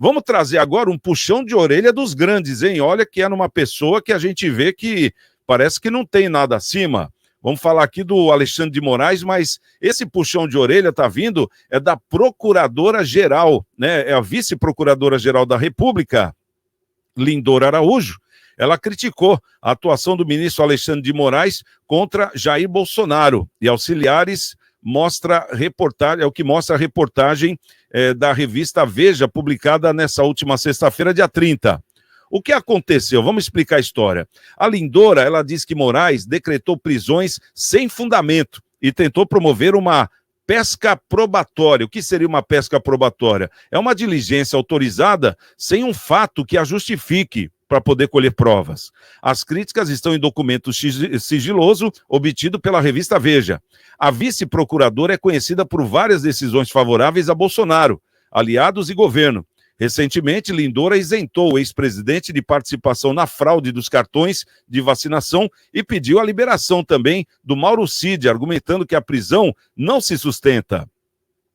Vamos trazer agora um puxão de orelha dos grandes, hein? Olha que é numa pessoa que a gente vê que parece que não tem nada acima. Vamos falar aqui do Alexandre de Moraes, mas esse puxão de orelha tá vindo é da Procuradora-Geral, né? É a Vice-Procuradora-Geral da República, Lindora Araújo. Ela criticou a atuação do ministro Alexandre de Moraes contra Jair Bolsonaro e auxiliares. Mostra reportagem, é o que mostra a reportagem da revista Veja, publicada nessa última sexta-feira, dia 30. O que aconteceu? Vamos explicar a história. A Lindora, ela diz que Moraes decretou prisões sem fundamento e tentou promover uma pesca probatória. O que seria uma pesca probatória? É uma diligência autorizada sem um fato que a justifique para poder colher provas. As críticas estão em documento sigiloso obtido pela revista Veja. A vice-procuradora é conhecida por várias decisões favoráveis a Bolsonaro, aliados e governo. Recentemente, Lindora isentou o ex-presidente de participação na fraude dos cartões de vacinação e pediu a liberação também do Mauro Cid, argumentando que a prisão não se sustenta.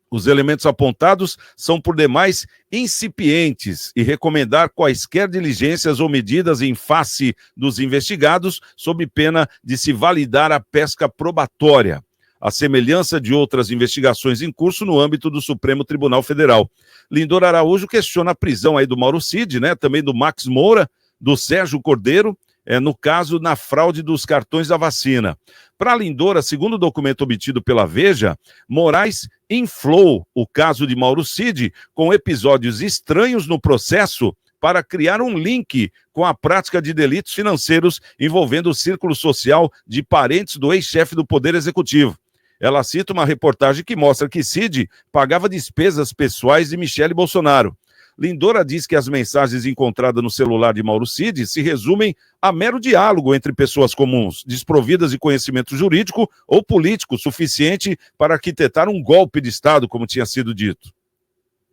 Os elementos apontados são, por demais, incipientes e recomendar quaisquer diligências ou medidas em face dos investigados, sob pena de se validar a pesca probatória, a semelhança de outras investigações em curso no âmbito do Supremo Tribunal Federal. Lindora Araújo questiona a prisão aí do Mauro Cid, né, também do Max Moura, do Sérgio Cordeiro, no caso, na fraude dos cartões da vacina. Para Lindora, segundo o documento obtido pela Veja, Moraes inflou o caso de Mauro Cid com episódios estranhos no processo para criar um link com a prática de delitos financeiros envolvendo o círculo social de parentes do ex-chefe do Poder Executivo. Ela cita uma reportagem que mostra que Cid pagava despesas pessoais de Michele Bolsonaro. Lindora diz que as mensagens encontradas no celular de Mauro Cid se resumem a mero diálogo entre pessoas comuns, desprovidas de conhecimento jurídico ou político suficiente para arquitetar um golpe de Estado, como tinha sido dito.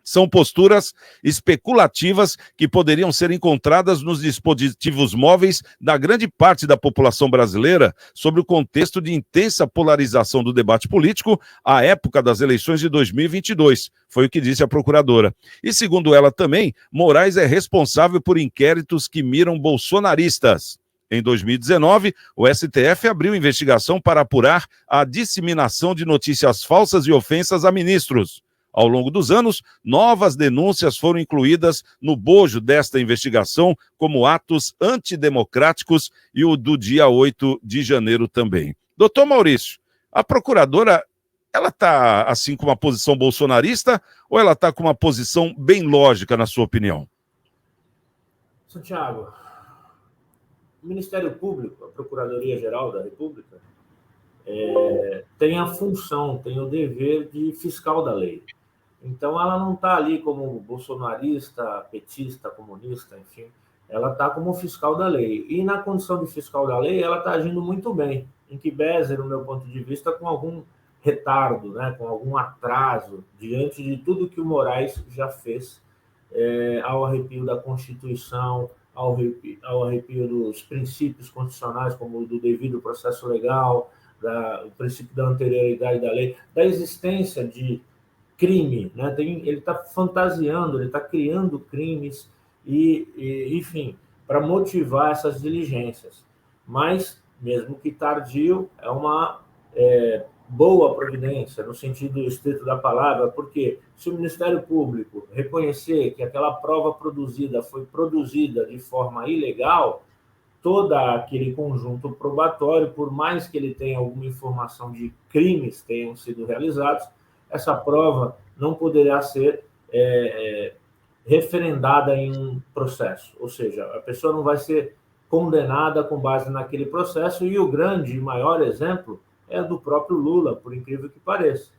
São posturas especulativas que poderiam ser encontradas nos dispositivos móveis da grande parte da população brasileira sobre o contexto de intensa polarização do debate político à época das eleições de 2022, foi o que disse a procuradora. E segundo ela também, Moraes é responsável por inquéritos que miram bolsonaristas. Em 2019, o STF abriu investigação para apurar a disseminação de notícias falsas e ofensas a ministros. Ao longo dos anos, novas denúncias foram incluídas no bojo desta investigação, como atos antidemocráticos e o do dia 8 de janeiro também. Doutor Maurício, a procuradora, ela está assim com uma posição bolsonarista ou ela está com uma posição bem lógica, na sua opinião? Santiago, o Ministério Público, a Procuradoria-Geral da República, tem a função, tem o dever de fiscal da lei. Então, ela não está ali como bolsonarista, petista, comunista, enfim. Ela está como fiscal da lei. E, na condição de fiscal da lei, ela está agindo muito bem. Em que pese, no meu ponto de vista, com algum retardo, né, com algum atraso, diante de tudo que o Moraes já fez, ao arrepio da Constituição, ao arrepio dos princípios constitucionais, como o do devido processo legal, o princípio da anterioridade da lei, da existência de crime, né? Ele está fantasiando, ele está criando crimes enfim, para motivar essas diligências. Mas, mesmo que tardio, é uma boa providência, no sentido estrito da palavra, porque se o Ministério Público reconhecer que aquela prova produzida foi produzida de forma ilegal, todo aquele conjunto probatório, por mais que ele tenha alguma informação de crimes que tenham sido realizados, essa prova não poderá ser referendada em um processo. Ou seja, a pessoa não vai ser condenada com base naquele processo, e o grande e maior exemplo é do próprio Lula, por incrível que pareça,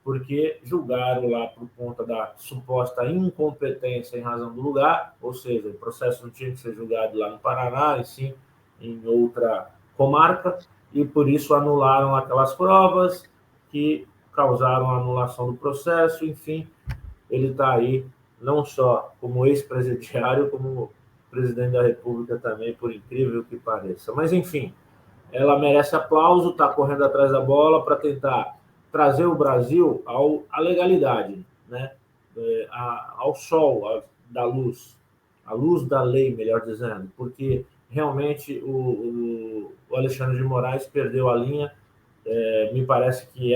porque julgaram lá por conta da suposta incompetência em razão do lugar, ou seja, o processo não tinha que ser julgado lá no Paraná, e sim em outra comarca, e por isso anularam aquelas provas que causaram a anulação do processo. Enfim, ele está aí não só como ex-presidiário, como presidente da República também, por incrível que pareça. Mas, enfim, ela merece aplauso, está correndo atrás da bola para tentar trazer o Brasil à legalidade, né? Ao sol, da luz, a luz da lei, melhor dizendo, porque realmente o Alexandre de Moraes perdeu a linha. Me parece que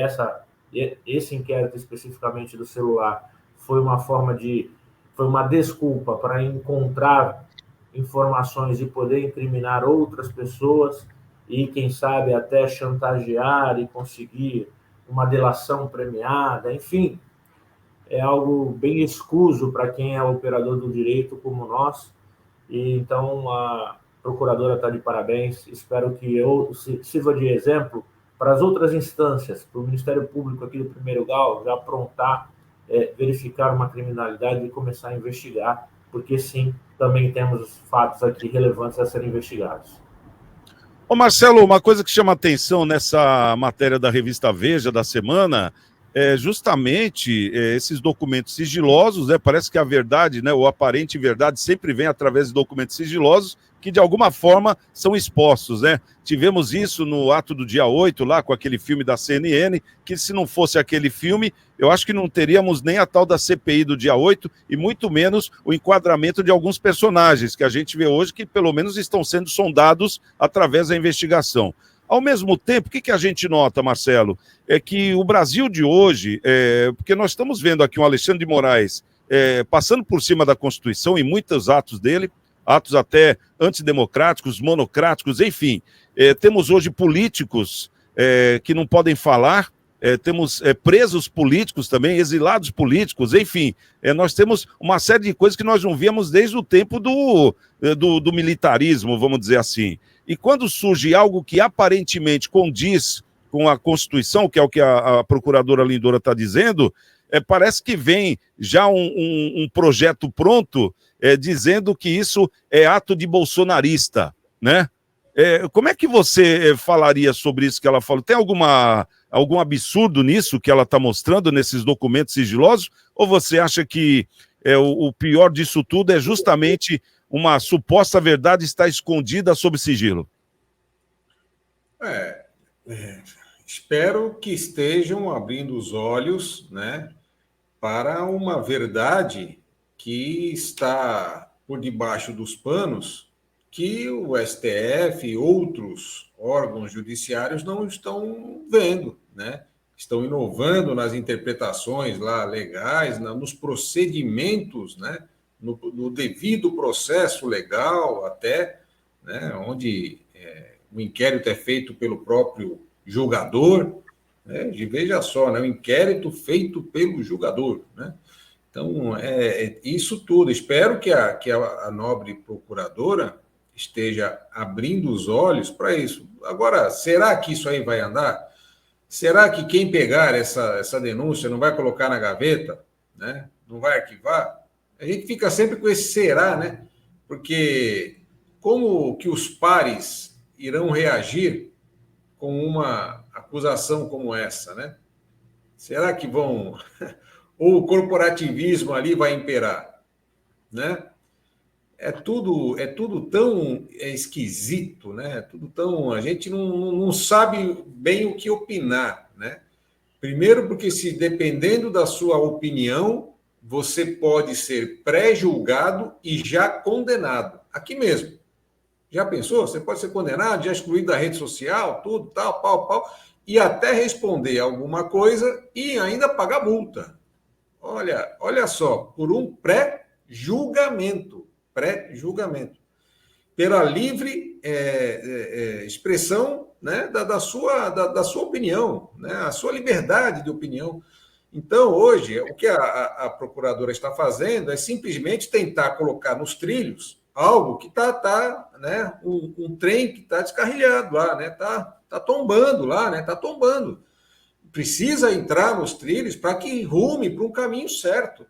esse inquérito especificamente do celular foi uma desculpa para encontrar informações e poder incriminar outras pessoas e, quem sabe, até chantagear e conseguir uma delação premiada, enfim, é algo bem escuso para quem é operador do direito como nós. E então a procuradora está de parabéns. Espero que eu sirva de exemplo para as outras instâncias, para o Ministério Público aqui do primeiro grau já aprontar, verificar uma criminalidade e começar a investigar, porque sim, também temos fatos aqui relevantes a serem investigados. Ô Marcelo, uma coisa que chama atenção nessa matéria da revista Veja da semana é justamente esses documentos sigilosos, né? Parece que a verdade, né, ou aparente verdade sempre vem através de documentos sigilosos que de alguma forma são expostos, né? Tivemos isso no ato do dia 8 lá com aquele filme da CNN, que se não fosse aquele filme, eu acho que não teríamos nem a tal da CPI do dia 8 e muito menos o enquadramento de alguns personagens que a gente vê hoje que pelo menos estão sendo sondados através da investigação. Ao mesmo tempo, o que a gente nota, Marcelo? É que o Brasil de hoje, porque nós estamos vendo aqui um Alexandre de Moraes passando por cima da Constituição em muitos atos dele, atos até antidemocráticos, monocráticos, enfim. Temos hoje políticos que não podem falar, temos presos políticos também, exilados políticos, enfim. Nós temos uma série de coisas que nós não víamos desde o tempo do militarismo, vamos dizer assim. E quando surge algo que aparentemente condiz com a Constituição, que é o que a procuradora Lindora está dizendo, parece que vem já um projeto pronto dizendo que isso é ato de bolsonarista, né? Como é que você falaria sobre isso que ela falou? Tem algum absurdo nisso que ela está mostrando nesses documentos sigilosos? Ou você acha que o pior disso tudo é justamente uma suposta verdade estar escondida sob sigilo? Espero que estejam abrindo os olhos, né, para uma verdade que está por debaixo dos panos, que o STF e outros órgãos judiciários não estão vendo, né? Estão inovando nas interpretações lá legais, nos procedimentos, né? No devido processo legal até, né? Onde o inquérito é feito pelo próprio julgador, né? Veja só, né? O inquérito feito pelo julgador, né? Então, isso tudo. Espero que a nobre procuradora esteja abrindo os olhos para isso. Agora, será que isso aí vai andar? Será que quem pegar essa denúncia não vai colocar na gaveta, né? Não vai arquivar? A gente fica sempre com esse será, né? Porque como que os pares irão reagir com uma acusação como essa, né? Será que vão... Ou o corporativismo ali vai imperar, né? É tudo tão esquisito, né? Tudo tão... A gente não sabe bem o que opinar, né? Primeiro porque se dependendo da sua opinião, você pode ser pré-julgado e já condenado. Aqui mesmo. Já pensou? Você pode ser condenado, já excluído da rede social, tudo, tal, pau, e até responder alguma coisa e ainda pagar multa. Olha só, por um pré-julgamento, pela livre expressão, né, da sua opinião, né, a sua liberdade de opinião. Então, hoje, o que a procuradora está fazendo é simplesmente tentar colocar nos trilhos algo que está né, um trem que está descarrilhado lá, né, tá tombando lá, né, tá tombando. Precisa entrar nos trilhos para que rume para um caminho certo,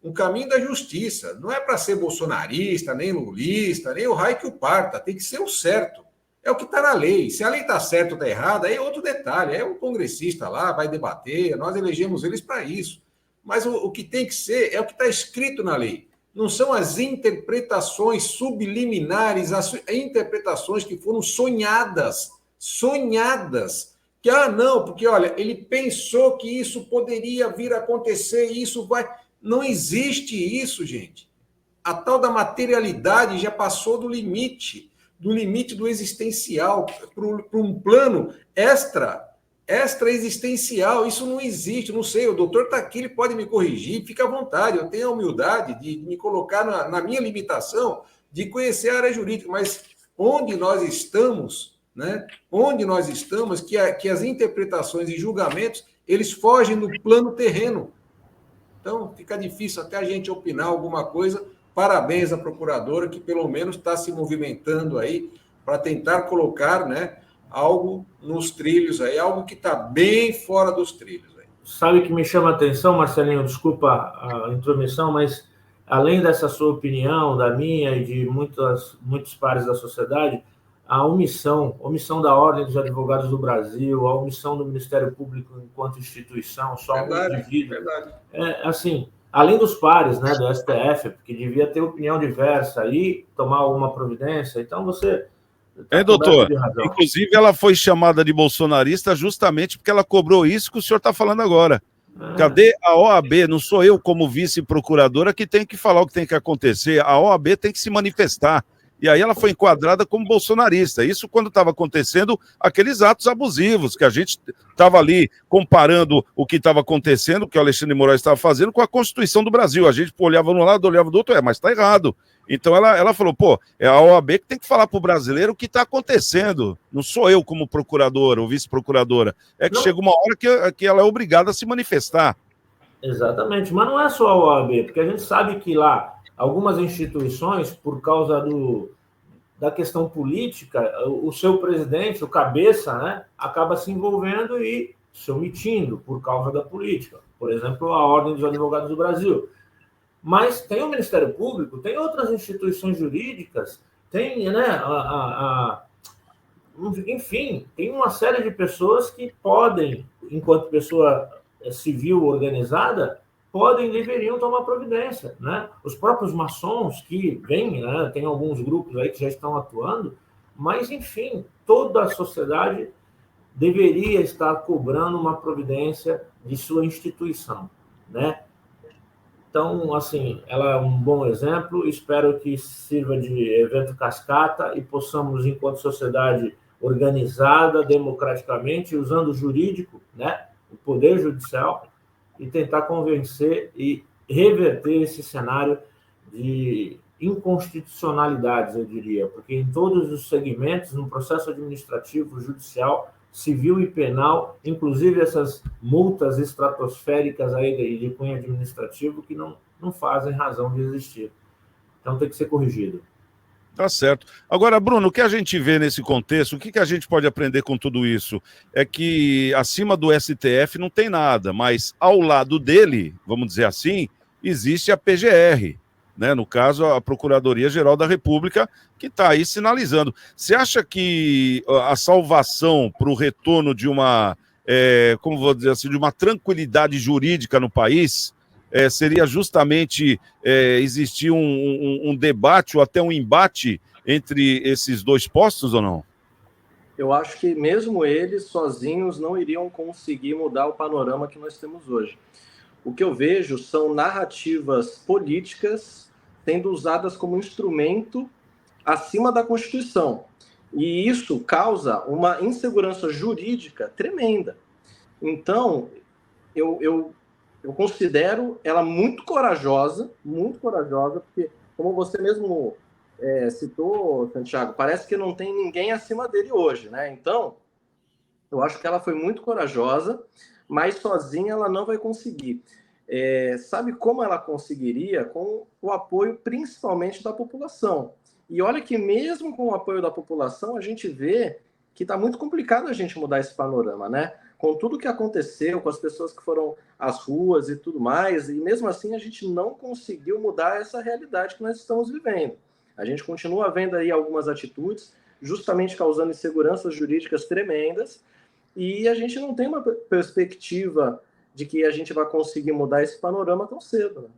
um caminho da justiça. Não é para ser bolsonarista, nem lulista, nem o raio que o parta, tem que ser o certo. É o que está na lei. Se a lei está certa ou está errada, aí é outro detalhe. É o congressista lá, vai debater, nós elegemos eles para isso. Mas o que tem que ser é o que está escrito na lei. Não são as interpretações subliminares, as interpretações que foram sonhadas. Que, não, porque, olha, ele pensou que isso poderia vir a acontecer e isso vai... Não existe isso, gente. A tal da materialidade já passou do limite do existencial para um plano extra-existencial. Isso não existe, não sei, o doutor está aqui, ele pode me corrigir, fica à vontade, eu tenho a humildade de me colocar na minha limitação de conhecer a área jurídica, mas onde nós estamos, né? Onde nós estamos, que as interpretações e julgamentos, eles fogem do plano terreno. Então, fica difícil até a gente opinar alguma coisa. Parabéns à procuradora, que pelo menos está se movimentando aí para tentar colocar, né, algo nos trilhos aí, algo que está bem fora dos trilhos aí. Sabe que me chama a atenção, Marcelinho, desculpa a intromissão, mas além dessa sua opinião, da minha e de muitos pares da sociedade, a omissão da Ordem dos Advogados do Brasil, a omissão do Ministério Público enquanto instituição, só um indivíduo. Assim, além dos pares, né, do STF, que devia ter opinião diversa e tomar alguma providência, então você... doutor? Inclusive, ela foi chamada de bolsonarista justamente porque ela cobrou isso que o senhor está falando agora. Cadê a OAB? Não sou eu, como vice-procuradora, que tem que falar o que tem que acontecer. A OAB tem que se manifestar. E aí ela foi enquadrada como bolsonarista. Isso quando estava acontecendo aqueles atos abusivos, que a gente estava ali comparando o que estava acontecendo, o que o Alexandre de Moraes estava fazendo, com a Constituição do Brasil. A gente olhava de um lado, olhava do outro, mas está errado. Então ela falou, é a OAB que tem que falar para o brasileiro o que está acontecendo. Não sou eu como procuradora ou vice-procuradora. É que chega uma hora que ela é obrigada a se manifestar. Exatamente, mas não é só a OAB, porque a gente sabe que lá algumas instituições, por causa da questão política, o seu presidente, o cabeça, né, acaba se envolvendo e se omitindo por causa da política. Por exemplo, a Ordem dos Advogados do Brasil. Mas tem o Ministério Público, tem outras instituições jurídicas, tem, né, enfim, tem uma série de pessoas que podem, enquanto pessoa civil organizada, deveriam tomar providência, né? Os próprios maçons que vêm, né? Tem alguns grupos aí que já estão atuando, mas, enfim, toda a sociedade deveria estar cobrando uma providência de sua instituição, né? Então, assim, ela é um bom exemplo, espero que sirva de evento cascata e possamos, enquanto sociedade organizada, democraticamente, usando o jurídico, né? O poder judicial, e tentar convencer e reverter esse cenário de inconstitucionalidades, eu diria, porque em todos os segmentos, no processo administrativo, judicial, civil e penal, inclusive essas multas estratosféricas aí de cunho administrativo que não fazem razão de existir. Então tem que ser corrigido. Tá certo. Agora, Bruno, o que a gente vê nesse contexto, o que a gente pode aprender com tudo isso? É que acima do STF não tem nada, mas ao lado dele, vamos dizer assim, existe a PGR, né? No caso, a Procuradoria-Geral da República, que está aí sinalizando. Você acha que a salvação para o retorno de uma, como vou dizer assim, de uma tranquilidade jurídica no país seria justamente existir um debate ou até um embate entre esses dois postos ou não? Eu acho que mesmo eles sozinhos não iriam conseguir mudar o panorama que nós temos hoje. O que eu vejo são narrativas políticas sendo usadas como instrumento acima da Constituição. E isso causa uma insegurança jurídica tremenda. Então, eu considero ela muito corajosa, porque, como você mesmo citou, Santiago, parece que não tem ninguém acima dele hoje, né? Então, eu acho que ela foi muito corajosa, mas sozinha ela não vai conseguir. Sabe como ela conseguiria? Com o apoio principalmente da população. E olha que mesmo com o apoio da população, a gente vê que está muito complicado a gente mudar esse panorama, né? Com tudo que aconteceu, com as pessoas que foram às ruas e tudo mais, e mesmo assim a gente não conseguiu mudar essa realidade que nós estamos vivendo. A gente continua vendo aí algumas atitudes, justamente causando inseguranças jurídicas tremendas, e a gente não tem uma perspectiva de que a gente vai conseguir mudar esse panorama tão cedo, né?